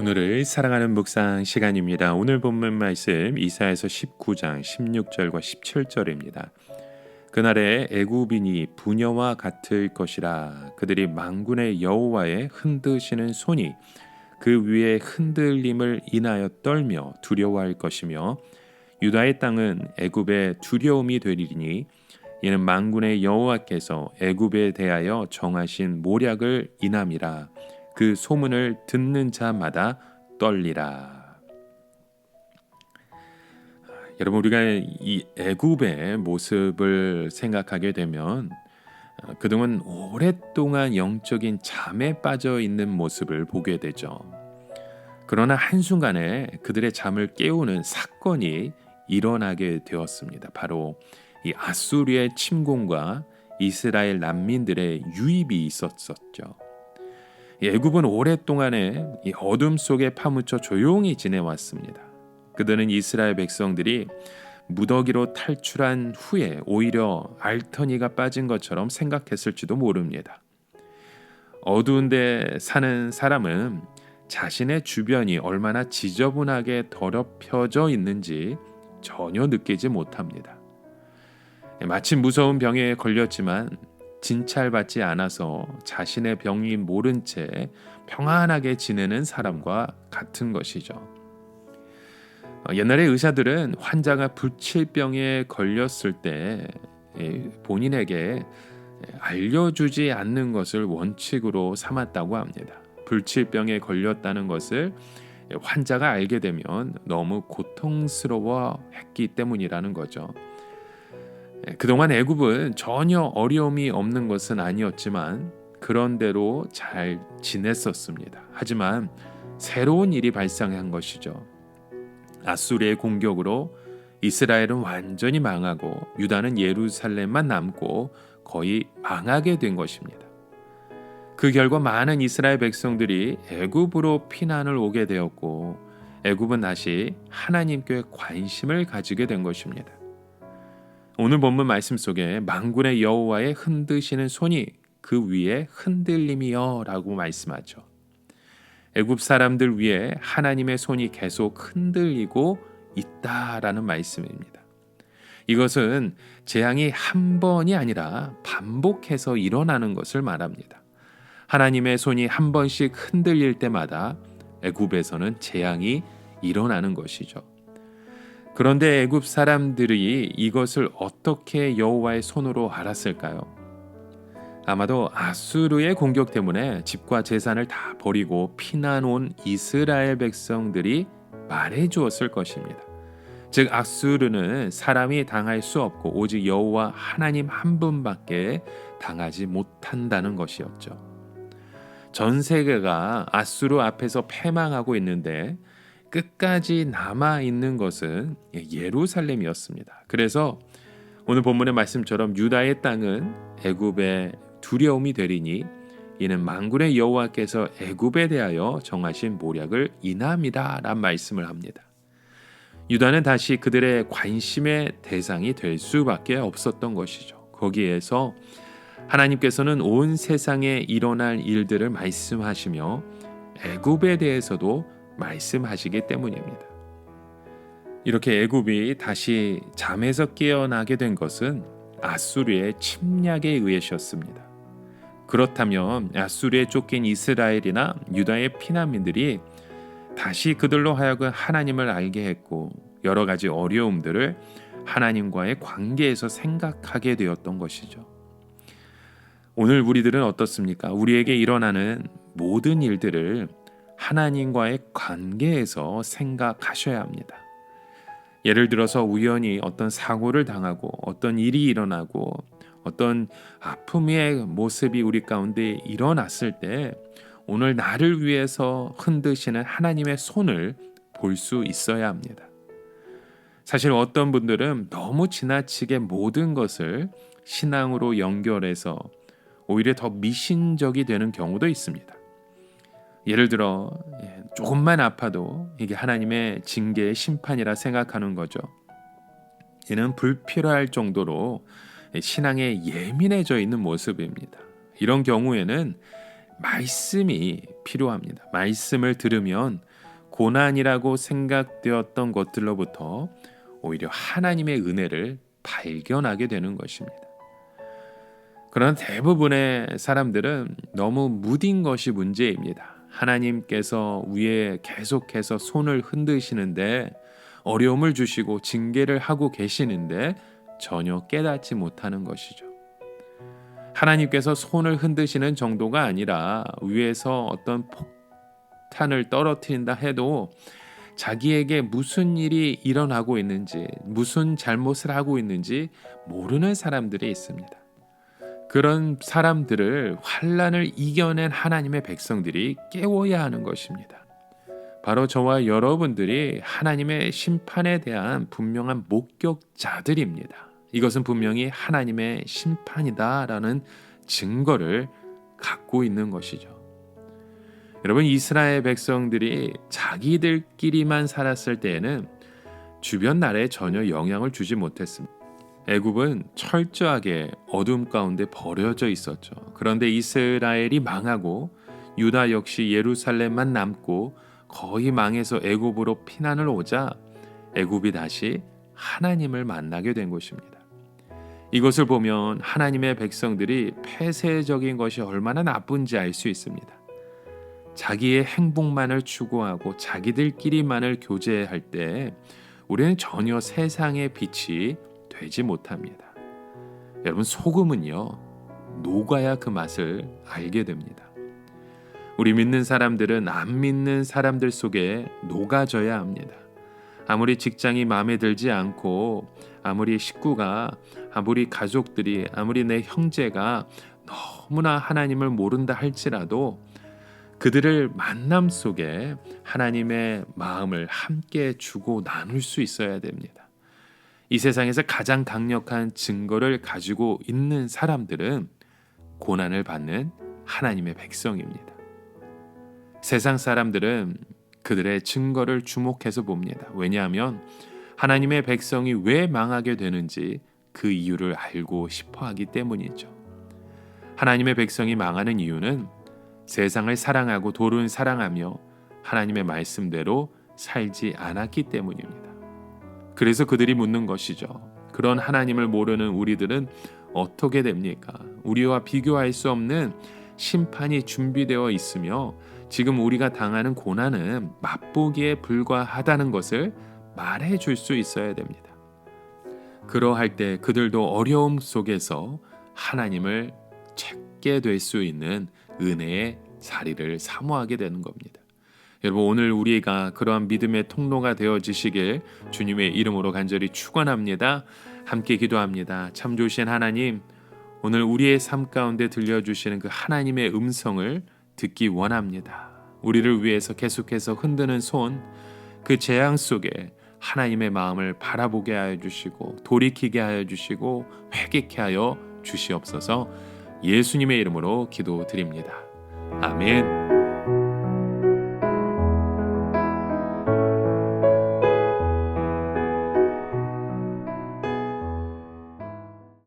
오늘을 사랑하는 묵상 시간입니다. 오늘 본문 말씀 이사야서 19장 16절과 17절입니다. 그날에 애굽인이 부녀와 같을 것이라. 그들이 만군의 여호와의 흔드시는 손이 그 위에 흔들림을 인하여 떨며 두려워할 것이며, 유다의 땅은 애굽의 두려움이 되리니 이는 만군의 여호와께서 애굽에 대하여 정하신 모략을 인함이라. 그 소문을 듣는 자마다 떨리라. 여러분, 우리가 이 애굽의 모습을 생각하게 되면 그동안 오랫동안 영적인 잠에 빠져 있는 모습을 보게 되죠. 그러나 한순간에 그들의 잠을 깨우는 사건이 일어나게 되었습니다. 바로 이 아수르의 침공과 이스라엘 난민들의 유입이 있었었죠. 애굽은 오랫동안에 이 어둠 속에 파묻혀 조용히 지내왔습니다. 그들은 이스라엘 백성들이 무더기로 탈출한 후에 오히려 알터니가 빠진 것처럼 생각했을지도 모릅니다. 어두운 데 사는 사람은 자신의 주변이 얼마나 지저분하게 더럽혀져 있는지 전혀 느끼지 못합니다. 마치 무서운 병에 걸렸지만 진찰받지 않아서 자신의 병이 모른 채 평안하게 지내는 사람과 같은 것이죠. 옛날에 의사들은 환자가 불치병에 걸렸을 때 본인에게 알려주지 않는 것을 원칙으로 삼았다고 합니다. 불치병에 걸렸다는 것을 환자가 알게 되면 너무 고통스러워했기 때문이라는 거죠. 그동안 애굽은 전혀 어려움이 없는 것은 아니었지만 그런대로 잘 지냈었습니다. 하지만 새로운 일이 발생한 것이죠. 아수르의 공격으로 이스라엘은 완전히 망하고 유다는 예루살렘만 남고 거의 망하게 된 것입니다. 그 결과 많은 이스라엘 백성들이 애굽으로 피난을 오게 되었고, 애굽은 다시 하나님께 관심을 가지게 된 것입니다. 오늘 본문 말씀 속에 만군의 여호와의 흔드시는 손이 그 위에 흔들림이여 라고 말씀하죠. 애굽 사람들 위에 하나님의 손이 계속 흔들리고 있다라는 말씀입니다. 이것은 재앙이 한 번이 아니라 반복해서 일어나는 것을 말합니다. 하나님의 손이 한 번씩 흔들릴 때마다 애굽에서는 재앙이 일어나는 것이죠. 그런데 애굽 사람들이 이것을 어떻게 여호와의 손으로 알았을까요? 아마도 아수르의 공격 때문에 집과 재산을 다 버리고 피난 온 이스라엘 백성들이 말해 주었을 것입니다. 즉, 아수르는 사람이 당할 수 없고 오직 여호와 하나님 한 분밖에 당하지 못한다는 것이었죠. 전 세계가 아수르 앞에서 패망하고 있는데 끝까지 남아있는 것은 예루살렘이었습니다. 그래서 오늘 본문의 말씀처럼 유다의 땅은 애굽의 두려움이 되리니 이는 만군의 여호와께서 애굽에 대하여 정하신 모략을 인함이라 란 말씀을 합니다. 유다는 다시 그들의 관심의 대상이 될 수밖에 없었던 것이죠. 거기에서 하나님께서는 온 세상에 일어날 일들을 말씀하시며 애굽에 대해서도 말씀하시기 때문입니다. 이렇게 애굽이 다시 잠에서 깨어나게 된 것은 아수르의 침략에 의해서였습니다. 그렇다면 아수르에 쫓긴 이스라엘이나 유다의 피난민들이 다시 그들로 하여금 하나님을 알게 했고, 여러 가지 어려움들을 하나님과의 관계에서 생각하게 되었던 것이죠. 오늘 우리들은 어떻습니까? 우리에게 일어나는 모든 일들을 하나님과의 관계에서 생각하셔야 합니다. 예를 들어서 우연히 어떤 사고를 당하고 어떤 일이 일어나고 어떤 아픔의 모습이 우리 가운데 일어났을 때 오늘 나를 위해서 흔드시는 하나님의 손을 볼 수 있어야 합니다. 사실 어떤 분들은 너무 지나치게 모든 것을 신앙으로 연결해서 오히려 더 미신적이 되는 경우도 있습니다. 예를 들어 조금만 아파도 이게 하나님의 징계의 심판이라 생각하는 거죠. 이는 불필요할 정도로 신앙에 예민해져 있는 모습입니다. 이런 경우에는 말씀이 필요합니다. 말씀을 들으면 고난이라고 생각되었던 것들로부터 오히려 하나님의 은혜를 발견하게 되는 것입니다. 그러나 대부분의 사람들은 너무 무딘 것이 문제입니다. 하나님께서 위에 계속해서 손을 흔드시는데 어려움을 주시고 징계를 하고 계시는데 전혀 깨닫지 못하는 것이죠. 하나님께서 손을 흔드시는 정도가 아니라 위에서 어떤 폭탄을 떨어뜨린다 해도 자기에게 무슨 일이 일어나고 있는지, 무슨 잘못을 하고 있는지 모르는 사람들이 있습니다. 그런 사람들을 환난을 이겨낸 하나님의 백성들이 깨워야 하는 것입니다. 바로 저와 여러분들이 하나님의 심판에 대한 분명한 목격자들입니다. 이것은 분명히 하나님의 심판이다라는 증거를 갖고 있는 것이죠. 여러분, 이스라엘 백성들이 자기들끼리만 살았을 때에는 주변 나라에 전혀 영향을 주지 못했습니다. 애굽은 철저하게 어둠 가운데 버려져 있었죠. 그런데 이스라엘이 망하고 유다 역시 예루살렘만 남고 거의 망해서 애굽으로 피난을 오자 애굽이 다시 하나님을 만나게 된 것입니다. 이것을 보면 하나님의 백성들이 폐쇄적인 것이 얼마나 나쁜지 알 수 있습니다. 자기의 행복만을 추구하고 자기들끼리만을 교제할 때 우리는 전혀 세상의 빛이 되지 못합니다. 여러분, 소금은요, 녹아야 그 맛을 알게 됩니다. 우리 믿는 사람들은 안 믿는 사람들 속에 녹아져야 합니다. 아무리 직장이 마음에 들지 않고 아무리 식구가, 아무리 가족들이, 아무리 내 형제가 너무나 하나님을 모른다 할지라도 그들을 만남 속에 하나님의 마음을 함께 주고 나눌 수 있어야 됩니다. 이 세상에서 가장 강력한 증거를 가지고 있는 사람들은 고난을 받는 하나님의 백성입니다. 세상 사람들은 그들의 증거를 주목해서 봅니다. 왜냐하면 하나님의 백성이 왜 망하게 되는지 그 이유를 알고 싶어 하기 때문이죠. 하나님의 백성이 망하는 이유는 세상을 사랑하고 도를 사랑하며 하나님의 말씀대로 살지 않았기 때문입니다. 그래서 그들이 묻는 것이죠. 그런 하나님을 모르는 우리들은 어떻게 됩니까? 우리와 비교할 수 없는 심판이 준비되어 있으며 지금 우리가 당하는 고난은 맛보기에 불과하다는 것을 말해 줄 수 있어야 됩니다. 그러할 때 그들도 어려움 속에서 하나님을 찾게 될 수 있는 은혜의 자리를 사모하게 되는 겁니다. 여러분, 오늘 우리가 그러한 믿음의 통로가 되어지시길 주님의 이름으로 간절히 축원합니다. 함께 기도합니다. 참 좋으신 하나님, 오늘 우리의 삶 가운데 들려주시는 그 하나님의 음성을 듣기 원합니다. 우리를 위해서 계속해서 흔드는 손, 그 재앙 속에 하나님의 마음을 바라보게 하여 주시고 돌이키게 하여 주시고 회개케 하여 주시옵소서. 예수님의 이름으로 기도드립니다. 아멘.